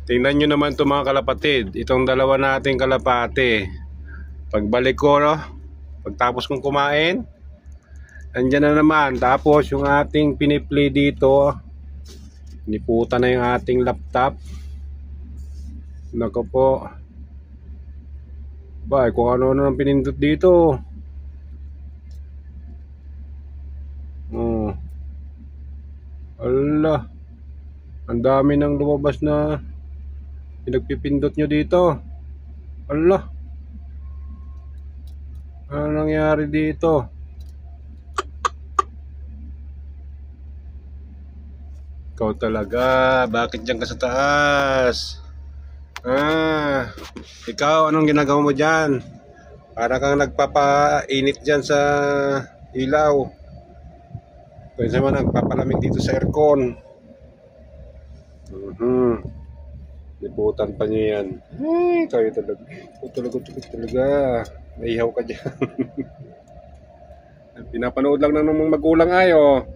Tingnan nyo naman ito mga kalapatid. Itong dalawa nating kalapate. Pagbalik ko, no? Pagtapos kong kumain, andyan na naman. Tapos yung ating piniplay dito, niputa na yung ating laptop. Nako po. Ba, kung ano-ano ang pinindot dito. Oh. Allah. Ang dami nang lumabas na pinagpipindot nyo dito. Allah. Ano nangyari dito? Ikaw talaga. Bakit dyan ka sa taas? Ikaw, anong ginagawa mo dyan? Para kang nagpapainit dyan sa ilaw. Kaya naman nagpapalamig dito sa aircon. Liputan pa niyo yan. Ay, kayo talaga. Talaga. Naihaw ka dyan. Pinapanood lang ng magulang ayo.